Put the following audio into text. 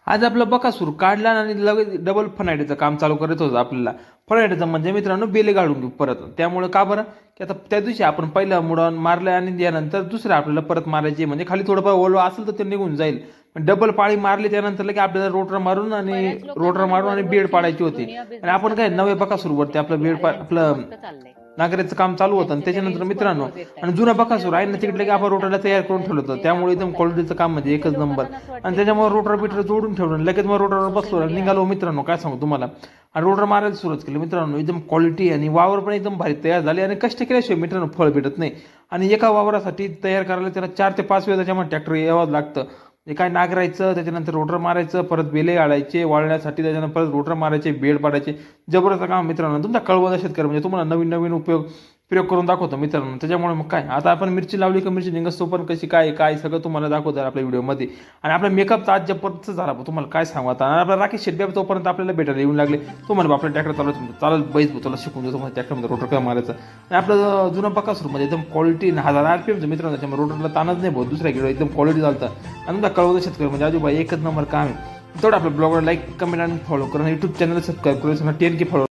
आज आपला बकासूर काढला आणि लगेच डबल फनायटीचं काम चालू करायचं होतं आपल्याला. फनायटीचं म्हणजे मित्रांनो बेले काढून घेऊ परत. त्यामुळे का बरं की आता त्या दिवशी आपण पहिलं मुडॉन मारलं आणि त्यानंतर दुसरं आपल्याला परत मारायचे म्हणजे खाली थोडंफार ओलं असेल तर ते निघून जाईल. पण डबल पाळी मारली त्यानंतर लगे आपल्याला बऱ्याच रोटर लोकांना ना मारून आणि बेड वरवरची पाडायची होती. दुनिया आणि बिझनेस आपण काय करताना नवे लोकांना बकासूरवरती दिसते आपलं म्हणजे अरे यांचं तर मस्त चाललंय. नांगराचं काम चालू होतं आणि त्यांचे ते त्याच्यानंतर रील्स पण मित्रांनो रोज येत आणि आहेत जुना सोशल बकासूर आहे मीडियावर ना ते तिकडे जेवढे की आपण रोटरला नसतात तयार काय करून काय ठेवलं होतं ते त्यामुळे एकदम दाखवतायत क्वालिटीचं काम म्हणजे म्हणजे एकच नंबर. लोकांना असं आणि वाटतं त्याच्यामुळे की रोटर बिटर हां जोडून ठेवलं लगेच मग रोटरवर सोशल बसलो आणि मीडिया निघालो आहे. मित्रांनो काय सांगू तुम्हाला. आणि रोटर मारायला सुरुवात केली मित्रांनो एकदम क्वालिटी आणि वावर पण एकदम भारी तयार झाले आणि कष्ट केल्याशिवाय मित्रांनो फळ भेटत नाही. आणि एका वावरासाठी तयार करायला त्याला 4 ते 5 वेळा त्याच्यामध्ये ट्रॅक्टर यावंच लागतं. ते काय नांगरायचं त्याच्यानंतर रोटर मारायचं परत बेले आळायचे वाळण्यासाठी त्याच्यानंतर परत रोटर मारायचे बेड पाडायचे. जबरदस्त काम मित्रांनो तुमचा कळवदा शेतकरी म्हणजे तुम्हाला नवीन नवीन प्रयोग करून दाखवतो मित्रांनो. त्याच्यामुळे मग काय आता आपण मिरची लावली का मिरची निघत पण कशी काय काय सगळं तुम्हाला दाखवतं आपल्या व्हिडिओमध्ये. आणि आपला मेकअप तर आज जबरदस्त झाला तुम्हाला काय सांगू आता. आणि आपला राकेश शेट्टी तोपर्यंत आपल्याला भेटायला येऊन लागले. तो म्हणा आपला ट्रॅक्टर चालत बैस तुला शिकून देतो तुम्हाला ट्रॅक्टरमध्ये रोटर काय मारायचं. आणि आपलं जुनं बकासूर म्हणजे एकदम क्वालिटी 1000 RPMचं मित्रांनो त्याच्यामुळे रोटरला ताणच नाही बहुत दुसऱ्या गेलो एकदम क्वालिटी चालतं. आणि तुमचा कळवदा शेतकरी म्हणजे आजूबाई एकच नंबर काम आहे. तेवढं आपल्या ब्लॉगवर लाईक कमेंट आणि फॉलो करा. यूट्यूब चॅनल सबस्क्राईब करून 10K फॉलो